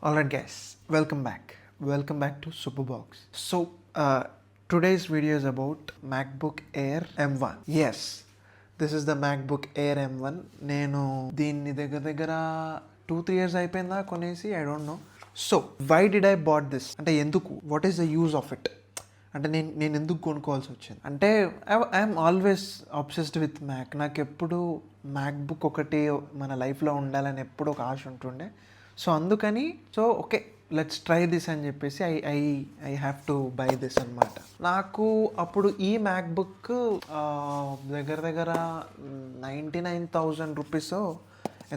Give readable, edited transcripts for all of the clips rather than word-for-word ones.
Alright guys, welcome back. Welcome back to Superbox. So today's video is about MacBook Air M1. Yes, this is the MacBook Air M1. నేను దీన్ని దగ్గర 2-3 years అయిపోయిందా కొనేసి I don't know. So why did I bought this అంటే ఎందుకు, what is the use of it అంటే నేను ఎందుకు కొనుక్కోవాల్సి వచ్చింది అంటే I'm always obsessed with Mac. నాకు ఎప్పుడు మ్యాక్బుక్ ఒకటి మన లైఫ్లో ఉండాలని ఎప్పుడు ఒక ఆశ ఉంటుండే. సో అందుకని ఓకే లెట్స్ ట్రై దిస్ అని చెప్పేసి I have to buy this అనమాట. నాకు అప్పుడు ఈ మ్యాక్బుక్ దగ్గర 99,000 రూపీస్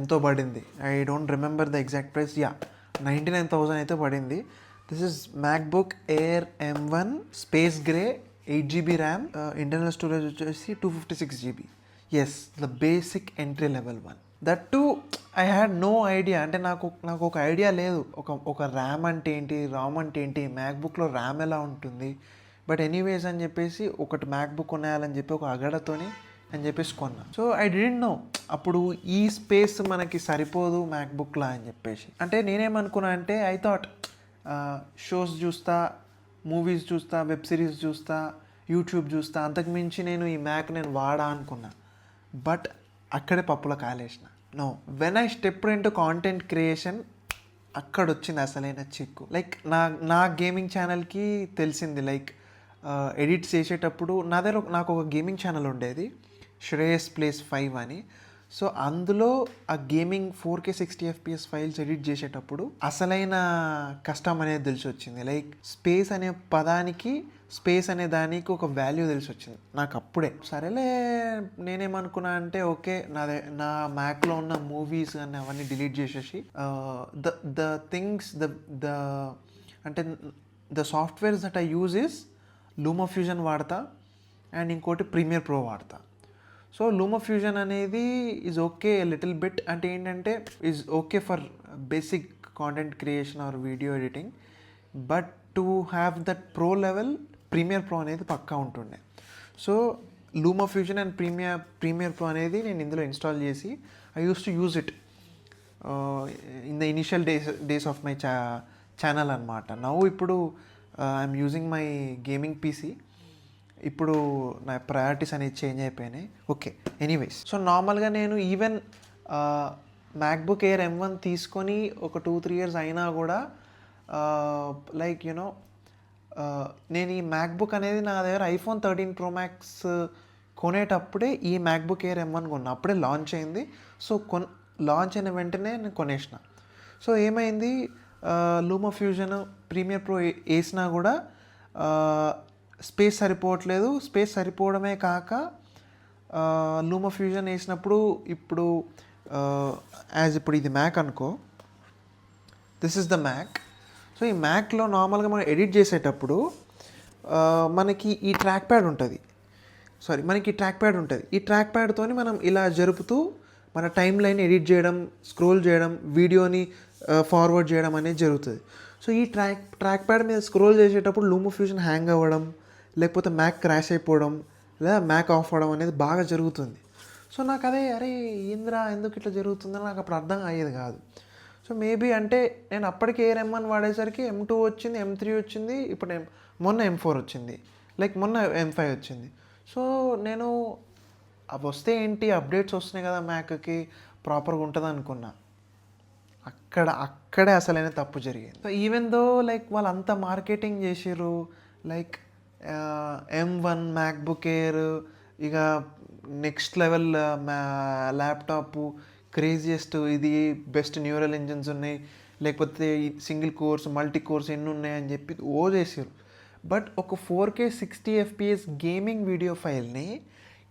ఎంతో పడింది. I don't remember the exact price. 99,000 అయితే పడింది. This is MacBook Air M1 space grey, 8GB RAM, internal storage వచ్చేసి 256GB. Yes, the basic entry level one. That too I had no idea. అంటే నాకు ఒక idea లేదు ఒక RAM అంటే ఏంటి, రామ్ అంటే ఏంటి, మ్యాక్బుక్లో ర్యామ్ ఎలా ఉంటుంది. బట్ ఎనీవేస్ అని చెప్పేసి ఒకటి మ్యాక్బుక్ కొనేయాలని చెప్పి ఒక అగడతోని అని చెప్పేసి కొన్నా. సో ఐ డిడెంట్ నో అప్పుడు ఈ స్పేస్ మనకి సరిపోదు మ్యాక్బుక్లా అని చెప్పేసి. అంటే నేనేమనుకున్నా అంటే ఐ థాట్ షోస్ చూస్తా, మూవీస్ చూస్తా, వెబ్ సిరీస్ చూస్తా, యూట్యూబ్ చూస్తా, అంతకుమించి నేను ఈ మ్యాక్ నేను వాడా అనుకున్నా. బట్ అక్కడే పప్పులో కాలేసిన. No, when I step into content creation అక్కడ వచ్చింది అసలైన చిక్కు. లైక్ నా గేమింగ్ ఛానల్కి తెలిసింది, లైక్ ఎడిట్ చేసేటప్పుడు నాకు ఒక గేమింగ్ ఛానల్ ఉండేది, శ్రేయస్ ప్లేస్ 5 అని. సో అందులో ఆ gaming 4K 60fps files edit చేసేటప్పుడు అసలైన కష్టం అనేది తెలిసి వచ్చింది. లైక్ స్పేస్ అనే పదానికి, స్పేస్ అనే దానికి ఒక వాల్యూ తెలిసి వచ్చింది నాకు అప్పుడే. సరేలే నేనేమనుకున్నా అంటే ఓకే నా మ్యాక్లో ఉన్న మూవీస్ కానీ అవన్నీ డిలీట్ చేసేసి ద థింగ్స్ అంటే the softwares that I use is LumaFusion వాడతా అండ్ ఇంకోటి ప్రీమియర్ ప్రో వాడతా. సో లూమోఫ్యూజన్ అనేది ఈజ్ ఓకే లిటిల్ బిట్, అంటే ఏంటంటే is okay for basic content creation or video editing. But to have that pro level Premiere Pro అనేది పక్కా ఉంటుండే. So LumaFusion and Premiere Pro అనేది నేను ఇందులో ఇన్స్టాల్ చేసి I use to use it in the initial days of my channel అనమాట. ఇప్పుడు I'm using my gaming PC. ఇప్పుడు నా ప్రయారిటీస్ అనేది చేంజ్ అయిపోయినాయి. Okay, anyways. సో నార్మల్గా నేను ఈవెన్ మ్యాక్బుక్ ఎయిర్ M1 తీసుకొని ఒక 2-3 years అయినా కూడా లైక్ యూనో నేను ఈ మ్యాక్బుక్ అనేది నా దగ్గర iPhone 13 Pro Max కొనేటప్పుడే ఈ మ్యాక్బుక్ ఎయిర్ M1 కొన్నా. అప్పుడే లాంచ్ అయింది. సో లాంచ్ అయిన వెంటనే నేను కొనేసిన. సో ఏమైంది, లూమోఫ్యూజన్, ప్రీమియర్ ప్రో వేసినా కూడా స్పేస్ సరిపోవట్లేదు. స్పేస్ సరిపోవడమే కాక లూమోఫ్యూజన్ వేసినప్పుడు ఇప్పుడు ఇప్పుడు ఇది మ్యాక్ అనుకో, this is the Mac. So ఈ మ్యాక్లో నార్మల్గా మనం ఎడిట్ చేసేటప్పుడు మనకి ఈ ట్రాక్ ప్యాడ్ ఉంటుంది. ఈ ట్రాక్ ప్యాడ్తో మనం ఇలా జరుపుతూ మన టైం లైన్ ఎడిట్ చేయడం, స్క్రోల్ చేయడం, వీడియోని ఫార్వర్డ్ చేయడం అనేది జరుగుతుంది. సో ఈ ట్రాక్ ప్యాడ్ మీద స్క్రోల్ చేసేటప్పుడు లూమోఫ్యూజన్ హ్యాంగ్ అవ్వడం, లేకపోతే మ్యాక్ క్రాష్ అయిపోవడం, లేదా మ్యాక్ ఆఫ్ అవ్వడం అనేది బాగా జరుగుతుంది. సో నాకు అరే ఏంద్రా ఎందుకు ఇట్లా జరుగుతుందని నాకు అప్పుడు అర్థం అయ్యేది కాదు. సో మేబీ అంటే నేను అప్పటికి ఎయిర్ M1 వాడేసరికి M2 వచ్చింది, M3 వచ్చింది, ఇప్పుడు మొన్న M4 వచ్చింది, లైక్ మొన్న M5 వచ్చింది. సో నేను అవి వస్తే ఏంటి, అప్డేట్స్ వస్తున్నాయి కదా మ్యాక్కి, ప్రాపర్గా ఉంటుంది అనుకున్నా. అక్కడే అసలైన తప్పు జరిగింది. సో ఈవెన్ దో లైక్ వాళ్ళంతా మార్కెటింగ్ చేసిర్రు, లైక్ M1 మ్యాక్బుక్ ఎయిర్ ఇక నెక్స్ట్ లెవెల్ ల్యాప్టాప్, క్రేజియస్ట్, ఇది బెస్ట్ న్యూరల్ ఇంజిన్స్ ఉన్నాయి, లేకపోతే సింగిల్ కోర్స్, మల్టీ కోర్స్ ఎన్ని ఉన్నాయని చెప్పి చేసారు. బట్ ఒక 4K 60fps గేమింగ్ వీడియో ఫైల్ని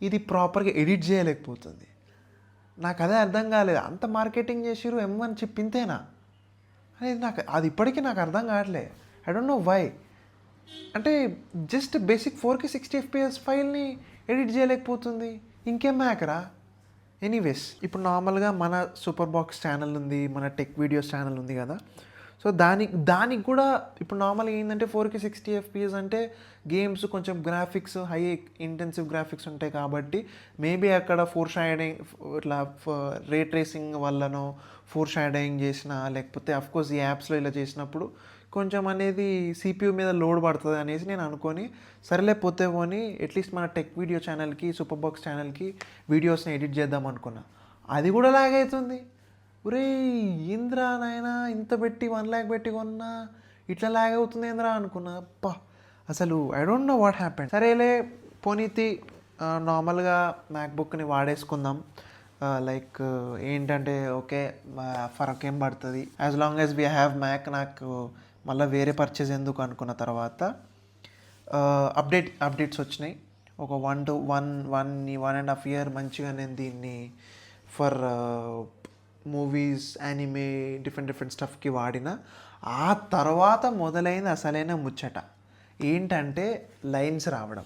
ఇది ప్రాపర్గా ఎడిట్ చేయలేకపోతుంది. నాకు అదే అర్థం కాలేదు. అంత మార్కెటింగ్ చేసిరు, M1 చిప్ ఇంతేనా అనేది అది ఇప్పటికీ నాకు అర్థం కావట్లే. I don't know why. అంటే జస్ట్ బేసిక్ 4K 60fps ఫైల్ని ఎడిట్ చేయలేకపోతుంది, ఇంకేం మ్యాక్రా. ఎనీవేస్, ఇప్పుడు నార్మల్గా మన సూపర్ బాక్స్ ఛానల్ ఉంది, మన టెక్ వీడియోస్ ఛానల్ ఉంది కదా. సో దానికి కూడా ఇప్పుడు నార్మల్గా ఏంటంటే 4K 60 FPS అంటే గేమ్స్ కొంచెం గ్రాఫిక్స్ హై ఇంటెన్సివ్ గ్రాఫిక్స్ ఉంటాయి కాబట్టి మేబీ అక్కడ ఫోర్ షాడోయింగ్ ఇట్లా రే ట్రేసింగ్ వల్లనో ఫోర్ షాడోయింగ్ చేసిన లేకపోతే అఫ్కోర్స్ ఈ యాప్స్లో ఇలా చేసినప్పుడు కొంచెం అనేది CPU మీద లోడ్ పడుతుంది అనేసి నేను అనుకొని సరేలే పోతే పోని అట్లీస్ట్ మన టెక్ వీడియో ఛానల్కి సూపర్ బాక్స్ ఛానల్కి వీడియోస్ని ఎడిట్ చేద్దాం అనుకున్నా. అది కూడా లాగ్ అవుతుంది. ఒరే ఏంద్రా నాయనా ఇంత పెట్టి 1 lakh పెట్టి కొన్నా ఇట్లా లాగ్ అవుతుంది ఏంద్రా అనుకున్నా. అప్పా అసలు I don't know what happen. సరేలే పోనీతి నార్మల్గా మ్యాక్బుక్ని వాడేసుకుందాం. లైక్ ఏంటంటే ఓకే ఫరక్ ఏం పడుతుంది as long as we have Mac. నాకు మళ్ళీ వేరే పర్చేజ్ ఎందుకు అనుకున్న తర్వాత అప్డేట్స్ వచ్చినాయి. ఒక 1.5 year మంచిగా నేను దీన్ని ఫర్ మూవీస్ యానిమే డిఫరెంట్ స్టఫ్కి వాడిన. ఆ తర్వాత మొదలైన అసలైన ముచ్చట ఏంటంటే లైన్స్ రావడం.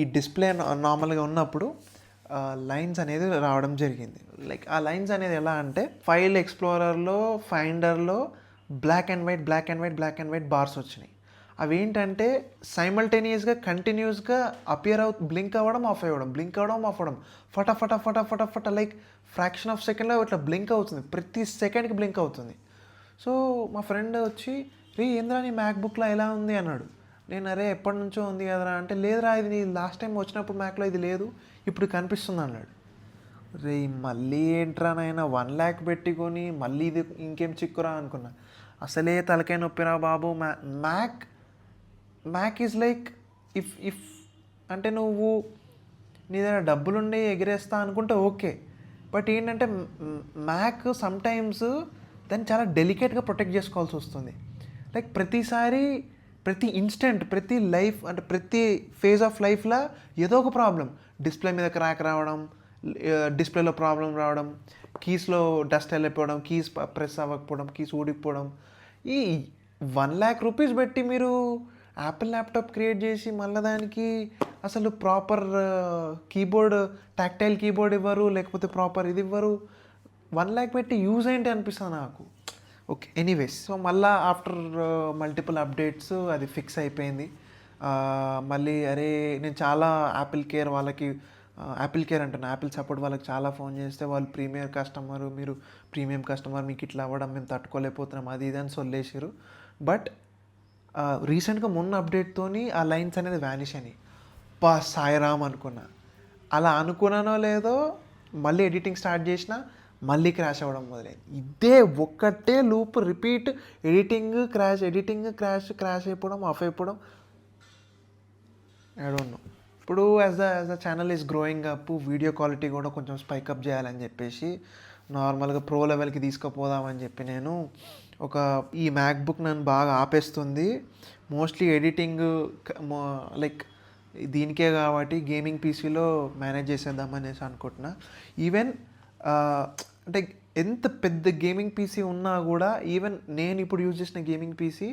ఈ డిస్ప్లే నార్మల్గా ఉన్నప్పుడు లైన్స్ అనేది రావడం జరిగింది. లైక్ ఆ లైన్స్ అనేది ఎలా అంటే ఫైల్ ఎక్స్ప్లోరర్లో ఫైండర్లో బ్లాక్ అండ్ వైట్ బార్స్ వచ్చినాయి. అవి ఏంటంటే సైమల్టేనియస్గా కంటిన్యూస్గా బ్లింక్ అవ్వడం ఆఫ్ అవ్వడం ఫట లైక్ ఫ్రాక్షన్ ఆఫ్ సెకండ్లో ఇట్లా బ్లింక్ అవుతుంది. ప్రతి సెకండ్కి బ్లింక్ అవుతుంది. సో మా ఫ్రెండ్ వచ్చి ఏంద్రా నీ మ్యాక్బుక్లో ఎలా ఉంది అన్నాడు. నేను అరే ఎప్పటి నుంచో ఉంది కదరా అంటే లేదురా ఇది నీ లాస్ట్ టైం వచ్చినప్పుడు మ్యాక్లో ఇది లేదు ఇప్పుడు కనిపిస్తుంది అన్నాడు. రే మళ్ళీ ఏంట్రా నాయన 1 lakh పెట్టుకొని మళ్ళీ ఇది ఇంకేం చిక్కురా అనుకున్నా. అసలే తలకాయ నొప్పిరా బాబు. మ్యాక్ ఈజ్ లైక్ ఇఫ్ అంటే నువ్వు నీ దగ్గర డబ్బులుండి ఎగిరేస్తా అనుకుంటే ఓకే. బట్ ఏంటంటే మ్యాక్ సమ్టైమ్స్ దాన్ని చాలా డెలికేట్గా ప్రొటెక్ట్ చేసుకోవాల్సి వస్తుంది. లైక్ ప్రతిసారి ప్రతి ఇన్స్టెంట్ ప్రతి లైఫ్ అంటే ప్రతి ఫేజ్ ఆఫ్ లైఫ్లో ఏదో ఒక ప్రాబ్లం, డిస్ప్లే మీద క్రాక్ రావడం, డిస్ప్లేలో ప్రాబ్లం రావడం, కీస్లో డస్ట్ వెళ్ళిపోవడం, కీస్ ప్రెస్ అవ్వకపోవడం, కీస్ ఊడిపోవడం. ఈ 1 lakh rupees పెట్టి మీరు యాపిల్ ల్యాప్టాప్ క్రియేట్ చేసి మళ్ళీ దానికి అసలు ప్రాపర్ కీబోర్డ్ టాక్టైల్ కీబోర్డ్ ఇవ్వరు, లేకపోతే ప్రాపర్ ఇది ఇవ్వరు. 1 lakh పెట్టి యూజ్ ఏంటి అనిపిస్తుంది నాకు. ఓకే ఎనీవేస్ సో మళ్ళీ ఆఫ్టర్ మల్టిపుల్ అప్డేట్స్ అది ఫిక్స్ అయిపోయింది. మళ్ళీ అరే నేను చాలా యాపిల్ కేర్ అంటున్నా యాపిల్ సపోర్ట్ వాళ్ళకి చాలా ఫోన్ చేస్తే వాళ్ళు మీరు ప్రీమియం కస్టమర్ మీకు ఇట్లా అవ్వడం మేము తట్టుకోలేకపోతున్నాం అది ఇది అని సొల్లేసారు. బట్ రీసెంట్గా మొన్న అప్డేట్తోని ఆ లైన్స్ అనేది వ్యానిష్ అని సాయిరామ్ అనుకున్నా. అలా అనుకున్నానో లేదో మళ్ళీ ఎడిటింగ్ స్టార్ట్ చేసిన మళ్ళీ క్రాష్ అవ్వడం మొదలైంది. ఇదే ఒక్కటే లూప్ రిపీట్ ఎడిటింగ్ క్రాష్ అయిపోవడం ఆఫ్ అయిపోవడం. I don't know. ఇప్పుడు as the channel is growing up video quality కూడా కొంచెం స్పైకప్ చేయాలని చెప్పేసి నార్మల్గా ప్రో లెవెల్కి తీసుకుపోదామని చెప్పి నేను ఈ మ్యాక్బుక్ నన్ను బాగా ఆపేస్తుంది. మోస్ట్లీ ఎడిటింగ్ లైక్ దీనికే కాబట్టి గేమింగ్ పీసీలో మేనేజ్ చేసేద్దామనేసి అనుకుంటున్నా. ఈవెన్ అంటే ఎంత పెద్ద గేమింగ్ పీసీ ఉన్నా కూడా ఈవెన్ నేను ఇప్పుడు యూజ్ చేసిన gaming PC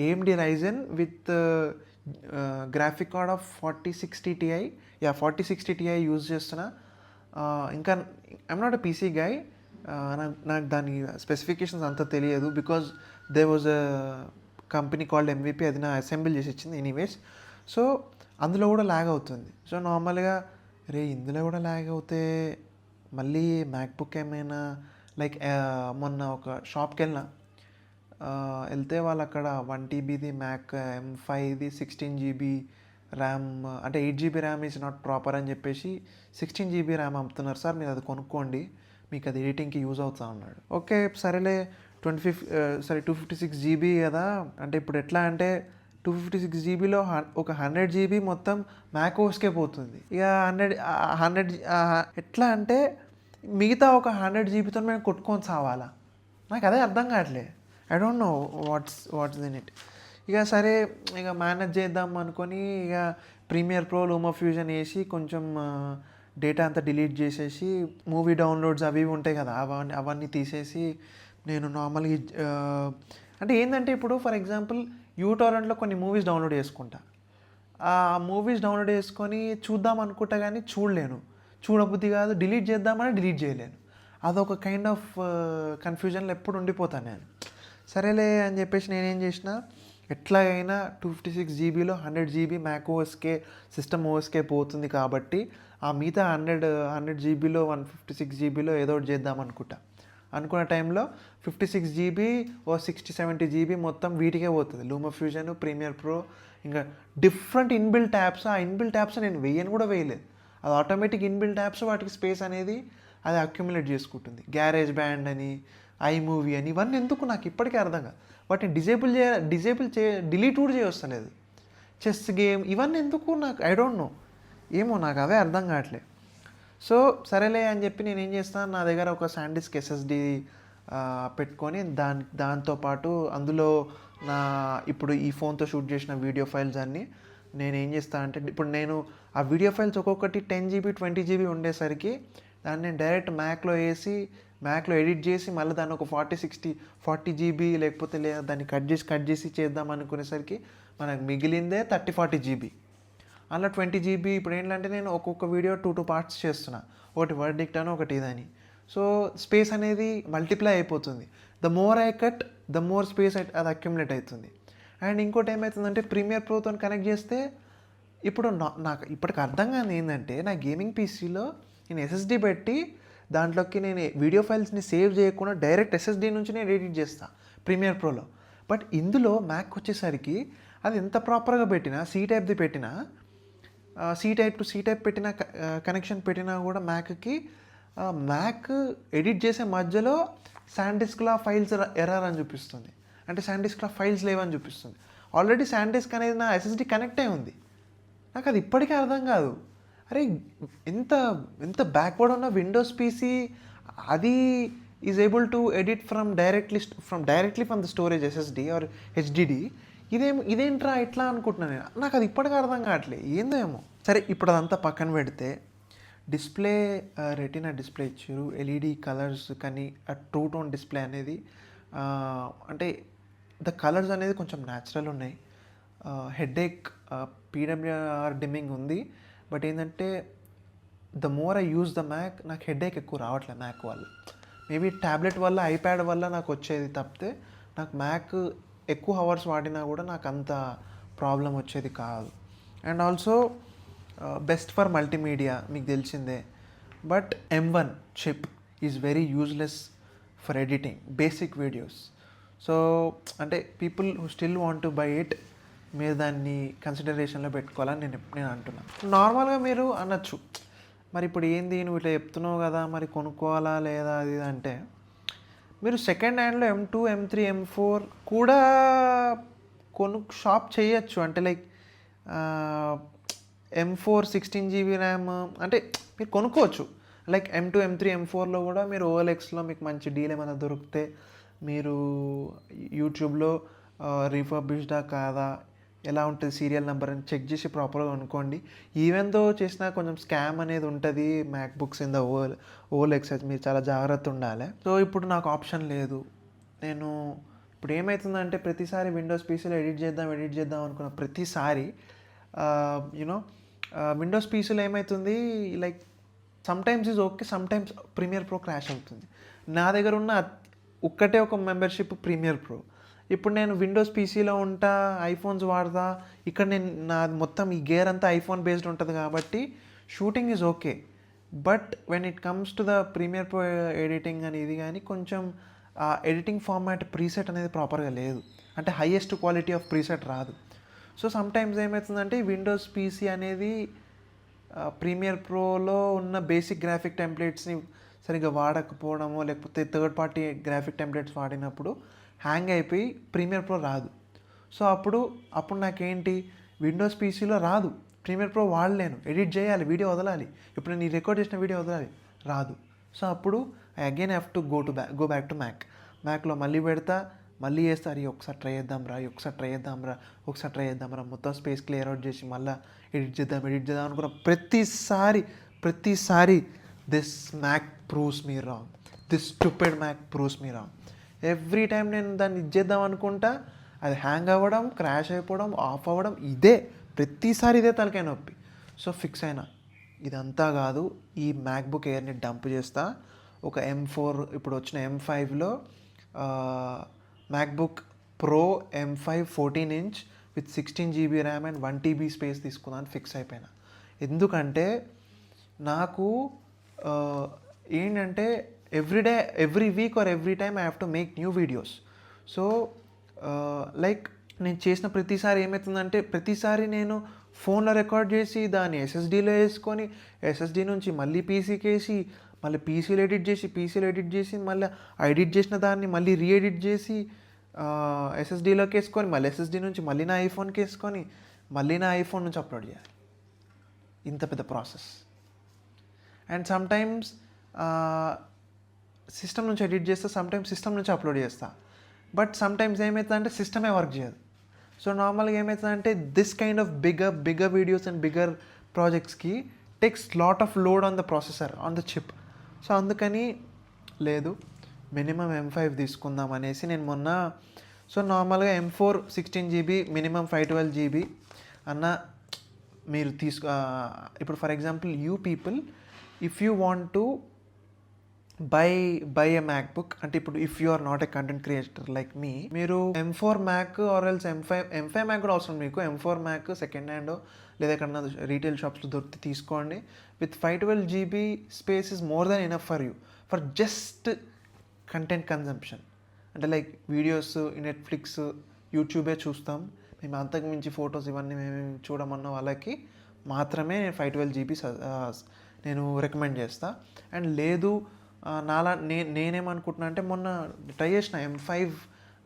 AMD Ryzen with graphic card of 4060 Ti use చేస్తున్నా. ఇంకా ఐఎమ్ నాట్ అ పీసీ గై. నాకు దాని స్పెసిఫికేషన్స్ అంతా తెలియదు because they was a company called MVP, అది నా అసెంబుల్ చేసి ఇచ్చింది. ఎనీవేస్ సో అందులో కూడా ల్యాగ్ అవుతుంది. సో నార్మల్గా ఇందులో కూడా ల్యాగ్ అవుతే మళ్ళీ మ్యాక్బుక్ ఏమైనా లైక్ మొన్న ఒక షాప్కి వెళ్తే వాళ్ళు అక్కడ 1 TBది మ్యాక్ M5ది 16 GB ర్యామ్ అంటే 8 GB RAM is not proper అని చెప్పేసి 16 GB ర్యామ్ అమ్ముతున్నారు సార్, మీరు అది కొనుక్కోండి మీకు అది ఎడిటింగ్కి యూజ్ అవుతా అన్నాడు. ఓకే సరేలే 256 GB కదా. అంటే ఇప్పుడు ఎట్లా అంటే 256 GBలో ఒక 100 GB మొత్తం మ్యాక్ఓస్కే పోతుంది. ఇక 100 ఎట్లా అంటే మిగతా ఒక 100 GBతో మేము కొట్టుకొని సావాలా? నాకు అదే అర్థం కావట్లే. I don't know what's in it. ఇక సరే ఇక మేనేజ్ చేద్దాం అనుకొని ఇక ప్రీమియర్ ప్రో లూమోఫ్యూజన్ వేసి కొంచెం డేటా అంతా డిలీట్ చేసేసి మూవీ డౌన్లోడ్స్ అవి ఉంటాయి కదా అవన్నీ తీసేసి నేను నార్మల్గా అంటే ఏంటంటే ఇప్పుడు ఫర్ ఎగ్జాంపుల్ యూటోరెంట్లో కొన్ని మూవీస్ డౌన్లోడ్ చేసుకుంటా. ఆ మూవీస్ డౌన్లోడ్ చేసుకొని చూద్దాం అనుకుంటా కానీ చూడబుద్ధి కాదు, డిలీట్ చేద్దామని డిలీట్ చేయలేను. అదొక కైండ్ ఆఫ్ కన్ఫ్యూజన్లో ఎప్పుడు ఉండిపోతాను నేను. సరేలే అని చెప్పేసి నేనేం చేసిన, ఎట్లాగైనా 256 జీబీలో 100 జీబీ మ్యాక్ ఓఎస్కే సిస్టమ్ ఓఎస్కే పోతుంది కాబట్టి ఆ మిగతా 100 జీబీలో 156 జీబీలో ఏదో ఒకటి చేద్దాం అనుకున్న టైంలో 56 జీబీ ఓ 60-70 జీబీ మొత్తం వీటికే పోతుంది. లూమా ఫ్యూజన్, ప్రీమియర్ ప్రో, ఇంకా డిఫరెంట్ ఇన్బిల్ట్ యాప్స్. ఆ ఇన్బిల్ట్ యాప్స్ నేను కూడా వేయలేదు. అది ఆటోమేటిక్ ఇన్బిల్ట్ యాప్స్, వాటికి స్పేస్ అనేది అది అక్యుములేట్ చేసుకుంటుంది. గ్యారేజ్ బ్యాండ్ అని, ఐమూవీ అని, ఇవన్నీ ఎందుకు నాకు ఇప్పటికీ అర్థం కాదు. వాటిని డిలీట్ కూడా చేయొస్తలేదు. చెస్ గేమ్ ఇవన్నీ ఎందుకు నాకు ఐ డోంట్ నో, ఏమో నాకు అవే అర్థం కావట్లేదు. సో సరేలే అని చెప్పి నేను ఏం చేస్తాను, నా దగ్గర ఒక శాండిస్క్ ఎస్ఎస్డి పెట్టుకొని దాంతోపాటు అందులో నా ఇప్పుడు ఈ ఫోన్తో షూట్ చేసిన వీడియో ఫైల్స్ అన్నీ నేను ఏం చేస్తాను అంటే, ఇప్పుడు నేను ఆ వీడియో ఫైల్స్ ఒక్కొక్కటి 10 జీబీ 20 జీబీ ఉండేసరికి దాన్ని నేను డైరెక్ట్ మ్యాక్లో ఎడిట్ చేసి మళ్ళీ దాన్ని ఒక 40 జీబీ లేకపోతే దాన్ని కట్ చేసి చేద్దాం అనుకునేసరికి మనకు మిగిలిందే 30-40 జీబీ. అలా 20 జీబీ. ఇప్పుడు ఏంటంటే నేను ఒక్కొక్క వీడియో 2 పార్ట్స్ చేస్తున్నా, ఒకటి వర్డిక్ట్ అని, ఒకటి ఇదని. సో స్పేస్ అనేది మల్టిప్లై అయిపోతుంది. The more I cut the more space అది అక్యుములేట్ అవుతుంది. అండ్ ఇంకోటి ఏమవుతుందంటే, ప్రీమియర్ ప్రోతో కనెక్ట్ చేస్తే ఇప్పుడు నాకు ఇప్పటికి అర్థం కాదు ఏంటంటే, నా గేమింగ్ పీసీలో నేను ఎస్ఎస్డి పెట్టి దాంట్లోకి నేను వీడియో ఫైల్స్ని సేవ్ చేయకుండా డైరెక్ట్ ఎస్ఎస్డి నుంచి నేను ఎడిట్ చేస్తాను ప్రీమియర్ ప్రోలో. బట్ ఇందులో మ్యాక్ వచ్చేసరికి అది ఎంత ప్రాపర్గా పెట్టినా, సి టైప్ది పెట్టినా, సి టైప్ పెట్టిన కనెక్షన్ పెట్టినా కూడా మ్యాక్ ఎడిట్ చేసే మధ్యలో శాండిస్క్లో ఫైల్స్ ఎర్రర్ అని చూపిస్తుంది. అంటే శాండిస్క్లో ఫైల్స్ లేవని చూపిస్తుంది. ఆల్రెడీ శాండిస్క్ అనేది నా ఎస్ఎస్డి కనెక్ట్ అయి ఉంది. నాకు అది ఇప్పటికీ అర్థం కాదు. అరే ఎంత బ్యాక్వర్డ్ ఉన్న విండోస్ పీసీ అది is able to edit directly from the storage SSD or HDD. ఇదేంట్రా ఇట్లా అనుకుంటున్నాను నేను. నాకు అది ఇప్పటికీ అర్థం కావట్లేదు, ఏందో ఏమో. సరే ఇప్పుడు అదంతా పక్కన పెడితే, డిస్ప్లే రెటీనా డిస్ప్లే ఇచ్చారు, ఎల్ఈడి కలర్స్ కానీ ఆ ట్రూ టోన్ డిస్ప్లే అనేది అంటే ద కలర్స్ అనేది కొంచెం న్యాచురల్ ఉన్నాయి. హెడేక్ పీడబ్ల్యూఆర్ డిమ్మింగ్ ఉంది. బట్ ఏంటంటే the more I use the Mac, నాకు హెడేక్ ఎక్కువ రావట్లేదు మ్యాక్ వల్ల. మేబీ ట్యాబ్లెట్ వల్ల, ఐప్యాడ్ వల్ల నాకు వచ్చేది తప్పితే, నాకు మ్యాక్ ఎక్కువ అవర్స్ వాడినా కూడా నాకు అంత ప్రాబ్లం వచ్చేది కాదు. And also best for multimedia, మీకు తెలిసిందే. But M1 chip is very useless for editing basic videos. So అంటే people who still want to buy it, మీరు దాన్ని కన్సిడరేషన్లో పెట్టుకోవాలని నేను అంటున్నాను. నార్మల్గా మీరు అనొచ్చు, మరి ఇప్పుడు ఏంది నువ్వు ఇట్లా చెప్తున్నావు కదా, మరి కొనుక్కోవాలా లేదా అది అంటే, మీరు సెకండ్ హ్యాండ్లో M2, M3, M4 కూడా షాప్ చేయొచ్చు. అంటే లైక్ M4 16 GB ర్యామ్ అంటే మీరు కొనుక్కోవచ్చు. లైక్ M2, M3, M4లో కూడా మీరు OLXలో మీకు మంచి డీల్ ఏమైనా దొరికితే మీరు యూట్యూబ్లో రీఫర్బిష్డా కాదా, ఎలా ఉంటుంది సీరియల్ నెంబర్ అని చెక్ చేసి ప్రాపర్గా కొనుక్కోండి. ఈవెన్ దో చేసినా కొంచెం స్కామ్ అనేది ఉంటుంది మ్యాక్బుక్స్ ఇన్ ద OLX, మీరు చాలా జాగ్రత్త ఉండాలి. సో ఇప్పుడు నాకు ఆప్షన్ లేదు. నేను ఇప్పుడు ఏమవుతుందంటే, ప్రతిసారి విండోస్ పీసీలో ఎడిట్ చేద్దాం అనుకున్న ప్రతిసారి విండోస్ పీసీలో ఏమవుతుంది, like sometimes is okay, sometimes Premiere Pro crash అవుతుంది. నా దగ్గర ఉన్న ఒక్కటే ఒక మెంబర్షిప్ ప్రీమియర్ ప్రో. ఇప్పుడు నేను విండోస్ పీసీలో ఉంటా, ఐఫోన్స్ వాడతా, ఇక్కడ నేను మొత్తం ఈ గేర్ అంతా ఐఫోన్ బేస్డ్ ఉంటుంది కాబట్టి shooting is okay. But when it comes to the Premiere Pro editing అనేది కానీ కొంచెం ఎడిటింగ్ ఫార్మాట్ ప్రీసెట్ అనేది ప్రాపర్గా లేదు. అంటే హైయెస్ట్ క్వాలిటీ ఆఫ్ ప్రీసెట్ రాదు. సో సమ్టైమ్స్ ఏమవుతుందంటే, విండోస్ పీసీ అనేది ప్రీమియర్ ప్రోలో ఉన్న బేసిక్ గ్రాఫిక్ టెంప్లెట్స్ని సరిగ్గా వాడకపోవడమో, లేకపోతే థర్డ్ పార్టీ గ్రాఫిక్ టెంప్లెట్స్ వాడినప్పుడు హ్యాంగ్ అయిపోయి ప్రీమియర్ ప్రో రాదు. సో అప్పుడు నాకేంటి, విండోస్ పీసీలో రాదు, ప్రీమియర్ ప్రో వాడలేను, ఎడిట్ చేయాలి, వీడియో వదలాలి, ఇప్పుడు నేను రికార్డ్ చేసిన వీడియో వదలాలి, రాదు. సో అప్పుడు I again have to go back to మ్యాక్లో మళ్ళీ పెడతా, మళ్ళీ చేస్తారు, ఒకసారి ట్రై చేద్దాంరా, మొత్తం స్పేస్ క్లియర్ అవుట్ చేసి మళ్ళీ ఎడిట్ చేద్దాం అనుకున్న ప్రతిసారి this Mac proves me wrong, this stupid Mac proves me wrong. Every time నేను దాన్ని చేద్దాం అనుకుంటా, అది హ్యాంగ్ అవ్వడం, క్రాష్ అయిపోవడం, ఆఫ్ అవ్వడం, ప్రతిసారి ఇదే తలకాయ నొప్పి. సో ఫిక్స్ అయినా ఇదంతా కాదు, ఈ మ్యాక్బుక్ ఎయిర్ని డంప్ చేస్తా. ఒక M4 ఇప్పుడు వచ్చిన M5లో MacBook Pro M5 14" with 16 GB RAM and 1 TB space తీసుకుందామని ఫిక్స్ అయిపోయినా. ఎందుకంటే నాకు ఏంటంటే every week or every time I have to make new videos. So like నేను చేసిన ప్రతిసారి ఏమవుతుందంటే ప్రతిసారి నేను ఫోన్లో రికార్డ్ చేసి దాన్ని SSDలో వేసుకొని SSD నుంచి మళ్ళీ పీసీకి వేసి మళ్ళీ పీసీలో ఎడిట్ చేసి మళ్ళీ ఎడిట్ చేసిన దాన్ని మళ్ళీ రీఎడిట్ చేసి SSDలోకి వేసుకొని మళ్ళీ SSD నుంచి మళ్ళీ నా ఐఫోన్కి వేసుకొని మళ్ళీ నా ఐఫోన్ నుంచి అప్లోడ్ చేయాలి. ఇంత పెద్ద ప్రాసెస్. అండ్ సమ్టైమ్స్ సిస్టమ్ నుంచి ఎడిట్ చేస్తా, సమ్టైమ్స్ సిస్టమ్ నుంచి అప్లోడ్ చేస్తా. బట్ సమ్టైమ్స్ ఏమవుతుందంటే సిస్టమే వర్క్ చేయదు. సో నార్మల్గా ఏమవుతుందంటే this kind of bigger videos and bigger ప్రాజెక్ట్స్కి takes lot of load on the processor, on the chip. So అందుకని లేదు, మినిమం M5 తీసుకుందాం అనేసి నేను మొన్న. సో నార్మల్గా M4 16 GB, మినిమం 512 GB అన్న మీరు ఇప్పుడు for example you people, if you want to buy a MacBook అంటే ఇప్పుడు if you are not a content creator like me, మీరు M4 Mac or else M5 Mac కూడా అవసరం మీకు. M4 మ్యాక్ సెకండ్ హ్యాండ్ లేదా ఎక్కడన్నా రీటైల్ షాప్స్లో దొరికి తీసుకోండి. With 512 GB space is more than enough for you for just content consumption. అంటే లైక్ వీడియోస్ నెట్ఫ్లిక్స్ యూట్యూబే చూస్తాం మేము, అంతకు మించి ఫొటోస్ ఇవన్నీ మేము చూడమన్న వాళ్ళకి మాత్రమే 512 GB నేను రికమెండ్ చేస్తా. అండ్ లేదు నేనేమనుకుంటున్నా అంటే మొన్న ట్రై చేసిన M5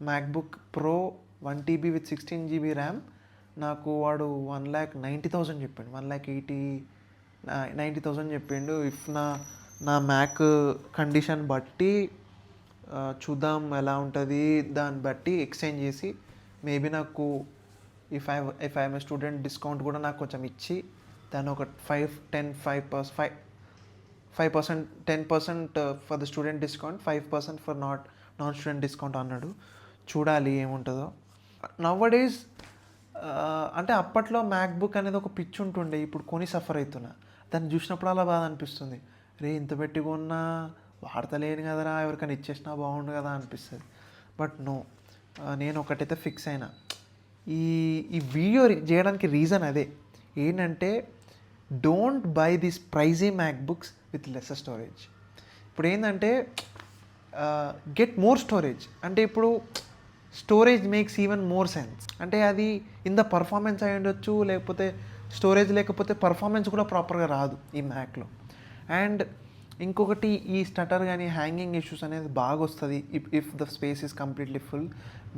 MacBook pro 1 TB with 16 GB RAM. నాకు వాడు 1,90,000 చెప్పిండు, 1,90,000 చెప్పిండు. ఇఫ్ నా మ్యాక్ కండిషన్ బట్టి చూద్దాం ఎలా ఉంటుంది, దాన్ని బట్టి ఎక్స్చేంజ్ చేసి మేబీ నాకు if I'm a student discount కూడా నాకు కొంచెం ఇచ్చి దాన్ని ఒక 10% for the student discount, 5% for non student discount అన్నాడు. చూడాలి ఏముంటుందో. నౌవడేస్ అంటే అప్పట్లో మ్యాక్బుక్ అనేది ఒక పిచ్చి ఉంటుండే, ఇప్పుడు కొని సఫర్ అవుతున్నా. దాన్ని చూసినప్పుడు అలా బాధ అనిపిస్తుంది, రే ఇంత పెట్టి కొన్నా వాడతలేను కదరా, ఎవరికైనా ఇచ్చేసినా బాగుండు కదా అనిపిస్తుంది. బట్ నో, నేను ఒకటైతే ఫిక్స్ అయినా, ఈ వీడియో చేయడానికి రీజన్ అదే. ఏంటంటే don't by these ప్రైజీ MacBooks with lesser storage. ఇప్పుడు ఏంటంటే గెట్ మోర్ స్టోరేజ్. అంటే ఇప్పుడు storage makes even more sense. అంటే అది ఇన్ ద పర్ఫార్మెన్స్ అయి ఉండొచ్చు, లేకపోతే స్టోరేజ్ లేకపోతే పర్ఫార్మెన్స్ కూడా ప్రాపర్గా రాదు ఈ మ్యాక్లో. అండ్ ఇంకొకటి, ఈ స్టటర్ కానీ హ్యాంగింగ్ ఇష్యూస్ అనేది బాగా వస్తుంది if the space is completely full.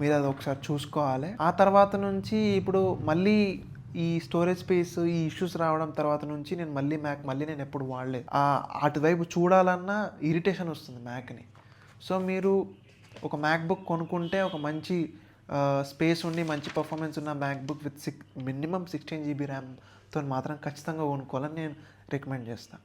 మీరు అది ఒకసారి చూసుకోవాలి. ఆ తర్వాత నుంచి ఇప్పుడు మళ్ళీ ఈ స్టోరేజ్ స్పేస్ ఈ ఇష్యూస్ రావడం తర్వాత నుంచి నేను మళ్ళీ నేను ఎప్పుడు వాడలేదు. అటువైపు చూడాలన్నా ఇరిటేషన్ వస్తుంది మ్యాక్ని. సో మీరు ఒక మ్యాక్బుక్ కొనుక్కుంటే ఒక మంచి స్పేస్ ఉండి మంచి పర్ఫార్మెన్స్ ఉన్న మ్యాక్బుక్ విత్ మినిమం 16 GB ర్యామ్తో మాత్రం ఖచ్చితంగా కొనుక్కోవాలని నేను రికమెండ్ చేస్తాను.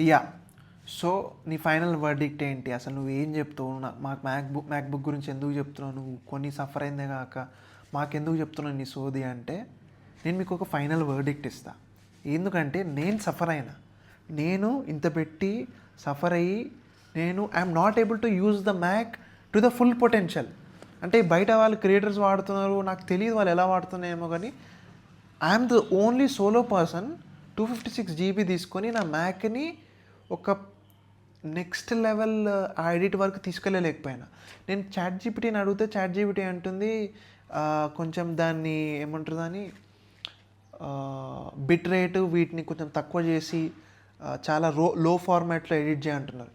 యా, సో నీ ఫైనల్ వర్డిక్ట్ ఏంటి? అసలు నువ్వు ఏం చెప్తావు? మాకు మ్యాక్బుక్ గురించి ఎందుకు చెప్తున్నావు? నువ్వు కొన్ని సఫర్ అయిందే కాక మాకెందుకు చెప్తున్నావు నీ సోది అంటే, నేను మీకు ఒక ఫైనల్ వర్డిక్ట్ ఇస్తా. ఎందుకంటే నేను సఫర్ అయినా, నేను ఇంత పెట్టి సఫర్ అయ్యి నేను I'm not able to use the Mac to the full potential. అంటే బయట వాళ్ళు క్రియేటర్స్ వాడుతున్నారు, నాకు తెలియదు వాళ్ళు ఎలా వాడుతున్నాయేమో, కానీ I'm the only solo person 256 GB తీసుకొని నా మ్యాక్ని ఒక నెక్స్ట్ లెవెల్ ఆ ఎడిట్ వరకు తీసుకెళ్ళలేకపోయినా. నేను చాట్ జీపీటీని అడిగితే చాట్ జీపీటీ అంటుంది కొంచెం దాన్ని ఏమంటారు, దాన్ని బిట్ రేటు వీటిని కొంచెం తక్కువ చేసి చాలా లో ఫార్మాట్లో ఎడిట్ చేయంటున్నారు.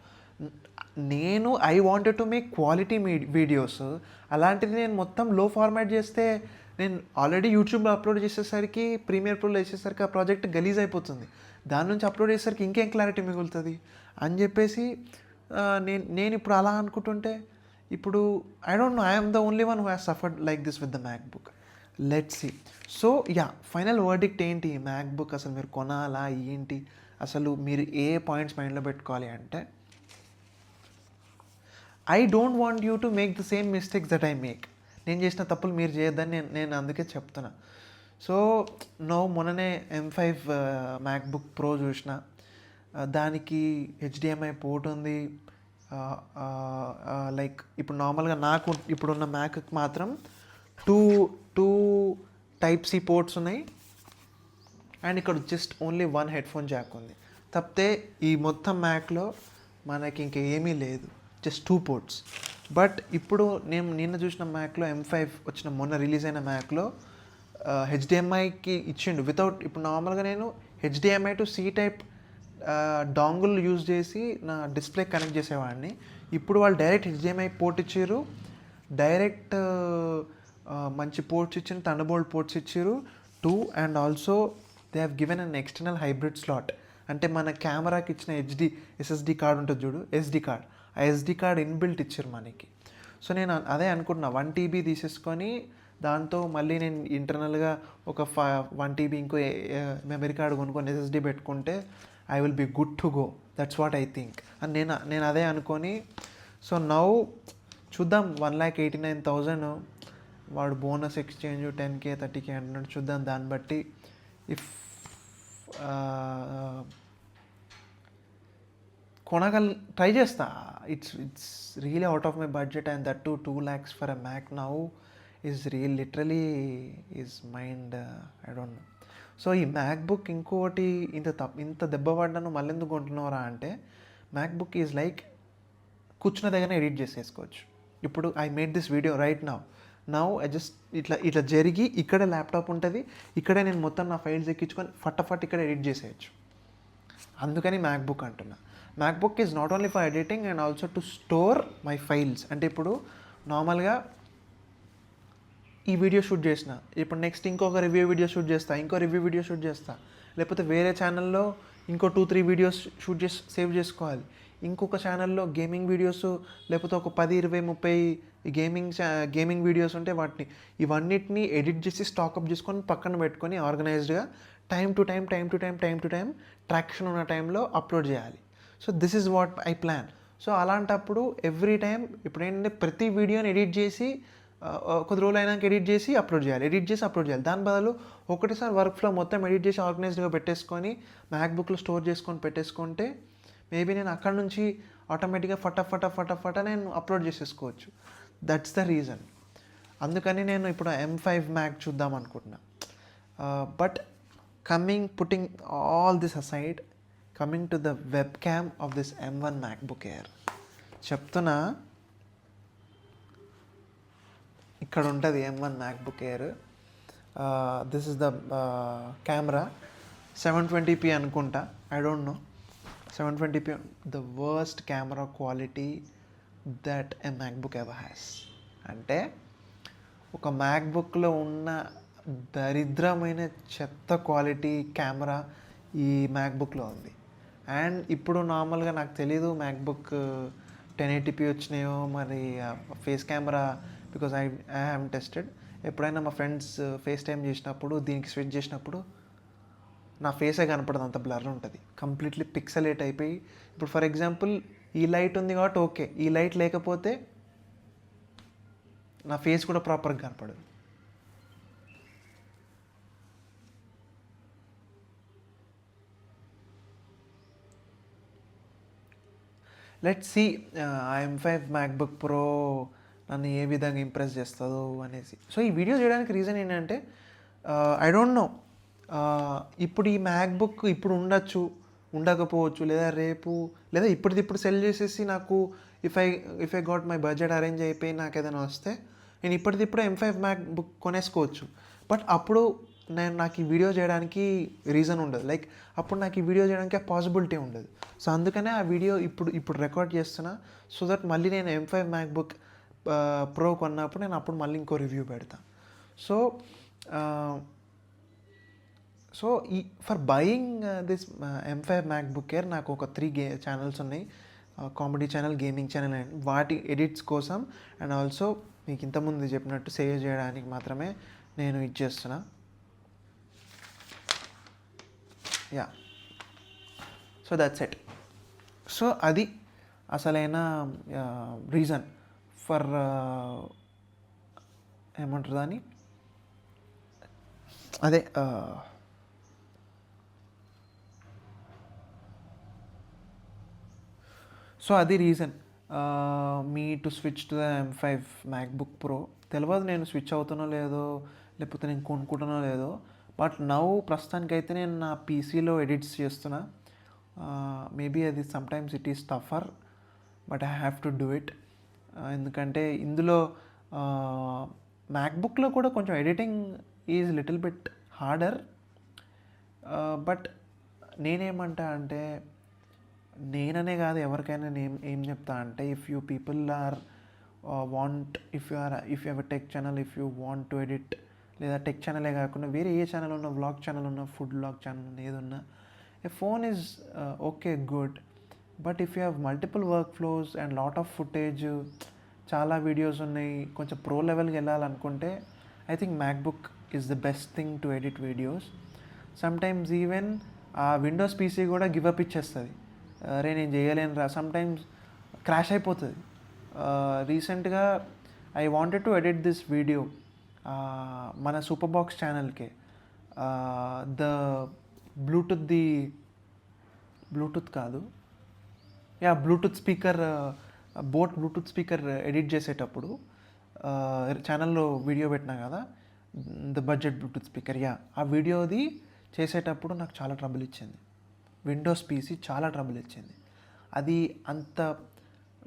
నేను I wanted to make quality videos, అలాంటిది నేను మొత్తం లో ఫార్మాట్ చేస్తే నేను ఆల్రెడీ యూట్యూబ్లో అప్లోడ్ చేసేసరికి, ప్రీమియర్ ప్రోలో వేసేసరికి ఆ ప్రాజెక్ట్ గలీజ్ అయిపోతుంది. దాని నుంచి అప్లోడ్ చేసేసరికి ఇంకేం క్లారిటీ మిగులుతుంది అని చెప్పేసి నేను ఇప్పుడు అలా అనుకుంటుంటే, ఇప్పుడు I don't know, I'm the only one who has suffered like this with the MacBook. Let's see. So yeah, final verdict ఏంటి? మ్యాక్బుక్ అసలు మీరు కొనాలా ఏంటి? అసలు మీరు ఏ పాయింట్స్ మైండ్లో పెట్టుకోవాలి అంటే, I don't want you to make the same mistakes that I make. నేను చేసిన తప్పులు మీరు చేయొద్దని నేను అందుకే చెప్తున్నా. సో మొన్ననే M5 మ్యాక్బుక్ ప్రో చూసిన, దానికి HDMI పోర్ట్ ఉంది. లైక్ ఇప్పుడు నార్మల్గా నాకు ఇప్పుడున్న మ్యాక్కి మాత్రం టూ టైప్ సి పోర్ట్స్ ఉన్నాయి, అండ్ ఇక్కడ జస్ట్ ఓన్లీ 1 హెడ్ఫోన్ జాక్ ఉంది. తప్పితే ఈ మొత్తం మ్యాక్లో మనకి ఇంకా ఏమీ లేదు, జస్ట్ 2 పోర్ట్స్. బట్ ఇప్పుడు నేను నిన్న చూసిన మ్యాక్లో, M5 వచ్చిన మొన్న రిలీజ్ అయిన మ్యాక్లో HDMIకి ఇచ్చిండు వితౌట్. ఇప్పుడు నార్మల్గా నేను HDMI to C type dongle use చేసి నా డిస్ప్లే కనెక్ట్ చేసేవాడిని. ఇప్పుడు వాళ్ళు డైరెక్ట్ HDMI పోర్ట్ ఇచ్చారు, డైరెక్ట్ మంచి పోర్ట్స్ ఇచ్చిన థండర్బోల్ట్ పోర్ట్స్ ఇచ్చారు 2, and also they have given an external hybrid slot. అంటే మన కెమెరాకి ఇచ్చిన SSD కార్డ్ ఉంటుంది చూడు, SD కార్డ్, ఆ SD కార్డ్ ఇన్బిల్ట్ ఇచ్చారు మనకి. సో నేను అదే అనుకుంటున్నా, 1 TB తీసేసుకొని దాంతో మళ్ళీ నేను ఇంటర్నల్గా ఒక 1 TB ఇంకో మెమరీ కార్డ్ కొనుక్కొని SSD పెట్టుకుంటే I will be good to go. That's what I think. అని నేను అదే అనుకొని, సో నౌ చూద్దాం. 1,89,000 వాడు బోనస్ ఎక్స్చేంజ్ 10K 30K అంటున్నాడు. చూద్దాం దాన్ని బట్టి. ఇఫ్ ట్రై చేస్తా. It's really out of my budget, and that 2 lakhs for a Mac now is literally is mind, I don't know. So ఈ మ్యాక్బుక్ ఇంకోటి ఇంత దెబ్బ పడ్డాను మళ్ళీ ఎందుకు కొంటున్నారా అంటే, మ్యాక్బుక్ ఈజ్ లైక్ కూర్చున్న దగ్గరనే ఎడిట్ చేసేసుకోవచ్చు. ఇప్పుడు I made this video right now I just ఇట్లా జరిగి ఇక్కడే ల్యాప్టాప్ ఉంటుంది, ఇక్కడే నేను మొత్తం నా ఫైల్స్ ఎక్కించుకొని ఫటాఫట్ ఇక్కడ ఎడిట్ చేసేయచ్చు. అందుకని మ్యాక్బుక్ అంటున్నా. MacBook is not only for editing and also to store my files. అంటే ఇప్పుడు నార్మల్గా ఈ వీడియో షూట్ చేసిన, ఇప్పుడు నెక్స్ట్ ఇంకొక రివ్యూ వీడియో షూట్ చేస్తా, ఇంకో రివ్యూ వీడియో షూట్ చేస్తా, లేకపోతే వేరే ఛానల్లో ఇంకో 2-3 వీడియోస్ షూట్ చేసి సేవ్ చేసుకోవాలి. ఇంకొక ఛానల్లో గేమింగ్ వీడియోస్, లేకపోతే ఒక 10-20-30 గేమింగ్ వీడియోస్ ఉంటే ఇవన్నిటిని ఎడిట్ చేసి స్టాకప్ చేసుకొని పక్కన పెట్టుకొని ఆర్గనైజ్డ్గా టైం టు టైం ట్రాక్షన్ ఉన్న టైంలో అప్లోడ్ చేయాలి. So this is what I plan. So అలాంటప్పుడు ఎవ్రీ టైం ఇప్పుడు ఏంటంటే ప్రతి వీడియోని ఎడిట్ చేసి కొద్ది రోజులు అయినాక ఎడిట్ చేసి అప్లోడ్ చేయాలి. దాని బదులు ఒకటిసారి వర్క్ ఫ్లో మొత్తం ఎడిట్ చేసి ఆర్గనైజ్డ్గా పెట్టేసుకొని మ్యాక్బుక్లో స్టోర్ చేసుకొని పెట్టేసుకుంటే మేబీ నేను అక్కడ నుంచి ఆటోమేటిక్గా ఫటాఫట నేను అప్లోడ్ చేసేసుకోవచ్చు. That's the reason. అందుకని నేను ఇప్పుడు M5 మ్యాక్ చూద్దాం అనుకుంటున్నా. But putting all this aside, coming to the web cam of this M1 MacBook Air చెప్తున్నా. ఇక్కడ ఉంటుంది M1 MacBook Air. This is the camera. 720p అనుకుంటా, I don't no. 720p, the worst camera quality that a MacBook ever has. అంటే ఒక మ్యాక్బుక్లో ఉన్న దరిద్రమైన చెత్త quality camera ఈ మ్యాక్బుక్లో ఉంది. అండ్ ఇప్పుడు నార్మల్గా నాకు తెలీదు మ్యాక్బుక్ 1080p వచ్చినాయో మరి face camera, because I have tested. ఎప్పుడైనా మా ఫ్రెండ్స్ ఫేస్ టైం చేసినప్పుడు దీనికి స్విచ్ చేసినప్పుడు నా ఫేసే కనపడదు, అంత బ్లర్ ఉంటుంది, కంప్లీట్లీ పిక్సలేట్ అయిపోయి. ఇప్పుడు ఫర్ ఎగ్జాంపుల్ ఈ లైట్ ఉంది కాబట్టి ఓకే, ఈ లైట్ లేకపోతే నా ఫేస్ కూడా ప్రాపర్గా కనపడదు. Let's see M5 MacBook pro నన్ను ఏ విధంగా ఇంప్రెస్ చేస్తుందో అనేసి. సో ఈ వీడియో చేయడానికి రీజన్ ఏంటంటే ఐ డోంట్ నో, ఇప్పుడు ఈ మ్యాక్బుక్ ఇప్పుడు ఉండొచ్చు, ఉండకపోవచ్చు, లేదా రేపు, లేదా ఇప్పుడు సెల్ చేసేసి నాకు if I got my budget arrange అయిపోయి నాకు ఏదైనా వస్తే నేను ఇప్పటిదిప్పుడు M5 మ్యాక్బుక్ కొనేసుకోవచ్చు. బట్ అప్పుడు నాకు ఈ వీడియో చేయడానికి రీజన్ ఉండదు, లైక్ అప్పుడు నాకు ఈ వీడియో చేయడానికి పాసిబిలిటీ ఉండదు. సో అందుకనే ఆ వీడియో ఇప్పుడు రికార్డ్ చేస్తున్నా, సో దట్ మళ్ళీ నేను M5 మ్యాక్బుక్ ప్రో కొన్నప్పుడు నేను అప్పుడు మళ్ళీ ఇంకో రివ్యూ పెడతా. So so for buying this M5 MacBook air నాకు ఒక 3 ఛానల్స్ ఉన్నాయి, comedy channel, gaming channel and వాటి ఎడిట్స్ కోసం, అండ్ ఆల్సో మీకు ఇంతకుముందు చెప్పినట్టు సేవ్ చేయడానికి మాత్రమే నేను ఇది చేస్తున్నా. Yeah, so that's it. So అది అసలైన రీజన్ ఫర్ ఏమంటారు దాన్ని, అదే సో అది reason me to switch to the M5 MacBook pro. తెలియదు నేను స్విచ్ అవుతానో లేదో, లేకపోతే నేను కొనుక్కుంటానో లేదో, బట్ నౌ ప్రస్తుతానికైతే నేను నా పీసీలో ఎడిట్స్ చేస్తున్నా. మేబీ అది sometimes it is tougher, but I have to do it. ఎందుకంటే ఇందులో మ్యాక్బుక్లో కూడా కొంచెం editing is little bit harder. But నేనేమంటా అంటే, నేననే కాదు ఎవరికైనా నేను ఏం చెప్తా అంటే, if you people are want, if you have a tech channel, if you want to edit, లేదా టెక్ ఛానలే కాకుండా వేరే ఏ ఛానల్ ఉన్నా, వ్లాగ్ ఛానల్ ఉన్నా, ఫుడ్ వ్లాగ్ ఛానల్ ఉన్నా, ఏదున్నా, ఏ phone is okay good. But if you have multiple work flows and lot of footage, చాలా వీడియోస్ ఉన్నాయి, కొంచెం ప్రో లెవెల్కి వెళ్ళాలనుకుంటే I think MacBook is the best thing to edit videos. Sometimes even ఆ Windows PC కూడా give up ఇచ్చేస్తుంది, అరే నేను చేయలేను రా, సమ్టైమ్స్ క్రాష్ అయిపోతుంది. రీసెంట్గా I wanted to edit this video మన సూపర్ బాక్స్ ఛానల్కే, ద బ్లూటూత్ కాదు, Bluetooth speaker, Boat Bluetooth speaker edit చేసేటప్పుడు ఛానల్లో వీడియో పెట్టినా కదా, ద బడ్జెట్ బ్లూటూత్ స్పీకర్, ఆ వీడియోది చేసేటప్పుడు నాకు చాలా ట్రబుల్ ఇచ్చింది. విండోస్ పీసీ చాలా ట్రబుల్ ఇచ్చింది. అది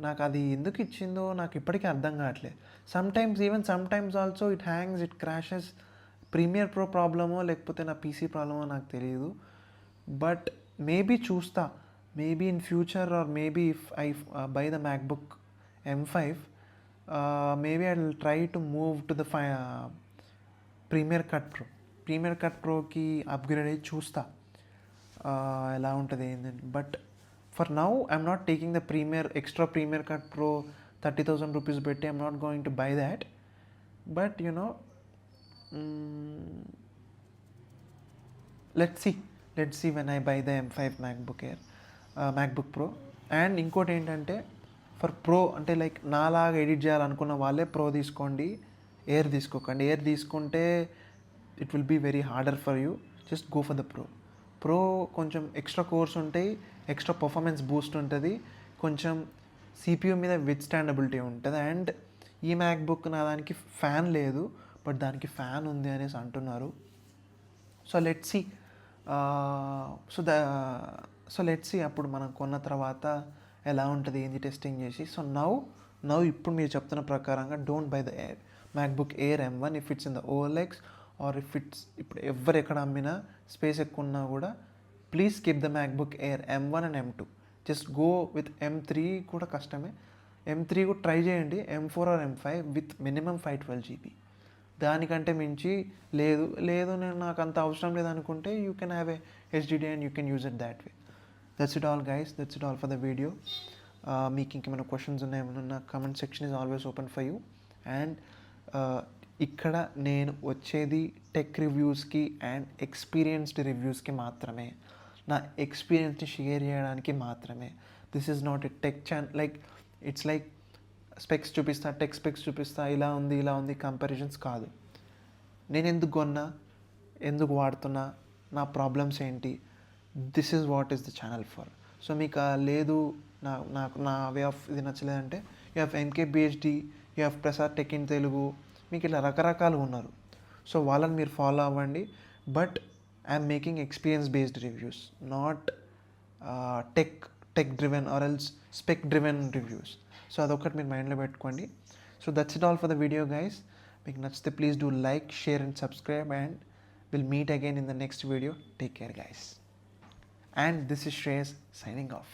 నాకు అది ఎందుకు ఇచ్చిందో నాకు ఇప్పటికీ అర్థం కావట్లేదు. Sometimes also it hangs, it crashes. Premiere Pro ప్రాబ్లమో లేకపోతే నా పీసీ ప్రాబ్లమో నాకు తెలియదు. బట్ మేబీ చూస్తా, maybe in future, or maybe if I buy the MacBook M5, maybe I will try to move to the Premiere Cut ప్రోకి upgrade అయ్యి చూస్తా ఎలా ఉంటుంది ఏంటంటే. But for now I'm not taking the extra Premiere Cut Pro 30,000 rupees పెట్టి, I'm not going to buy that. But you know let's see when I buy the M5 MacBook Pro. And ఇంకోటి ఏంటంటే, for pro అంటే like నాలాగా edit చేయాలనుకున్న వాళ్ళే pro తీసుకోండి, air తీసుకోకండి. Air తీసుకుంటే it will be very harder for you. Just go for the pro కొంచెం ఎక్స్ట్రా కోర్స్ ఉంటాయి, ఎక్స్ట్రా పర్ఫార్మెన్స్ బూస్ట్ ఉంటుంది, కొంచెం CPU మీద విత్స్టాండబిలిటీ ఉంటుంది. అండ్ ఈ మ్యాక్బుక్ నా దానికి ఫ్యాన్ లేదు, బట్ దానికి ఫ్యాన్ ఉంది అనేసి అంటున్నారు. సో లెట్స్ సీ అప్పుడు మనం కొన్న తర్వాత ఎలా ఉంటుంది ఏంది టెస్టింగ్ చేసి. సో నౌ ఇప్పుడు మీరు చెప్తున్న ప్రకారంగా don't buy the MacBook Air M1 if it's in the OLX, or if it's ఇప్పుడు ఎవరు ఎక్కడ అమ్మినా స్పేస్ ఎక్కువ ఉన్నా కూడా please skip the MacBook Air M1 and M2. Just go with M3 కూడా కష్టమే. M3 కూడా ట్రై చేయండి, M4 are M5 with minimum 512 GB. దానికంటే మించి లేదు నాకు అంత అవసరం లేదనుకుంటే you can have a HDD and you can use it that way. That's it all guys, that's it all for the video. మీకు ఇంకేమైనా క్వశ్చన్స్ ఉన్నాయేమన్నా, comment section is always open for you. And ఇక్కడ నేను వచ్చేది tech రివ్యూస్కి and experienced రివ్యూస్కి మాత్రమే, నా ఎక్స్పీరియన్స్ని షేర్ చేయడానికి మాత్రమే. This is not a tech like it's like specs చూపిస్తా, టెక్ స్పెక్స్ చూపిస్తా, ఇలా ఉంది కంపారిజన్స్ కాదు. నేను ఎందుకు కొన్నా, ఎందుకు వాడుతున్నా, నా ప్రాబ్లమ్స్ ఏంటి, this is what is the channel for. So మీకు లేదు నాకు నా వే ఆఫ్ ఇది నచ్చలేదంటే you have NK BHD, you have Prasad Tech in Telugu, మీకు ఇలా రకరకాలుగా ఉన్నారు. సో వాళ్ళని మీరు ఫాలో అవ్వండి. But I'm making experience based reviews, not tech driven or else spec driven reviews. So అదొకటి మీరు మైండ్లో పెట్టుకోండి. So that's it all for the video guys. మీకు నచ్చితే please do like, share and subscribe, and will meet again in the next video. Take care guys. And this is Shreyas signing off.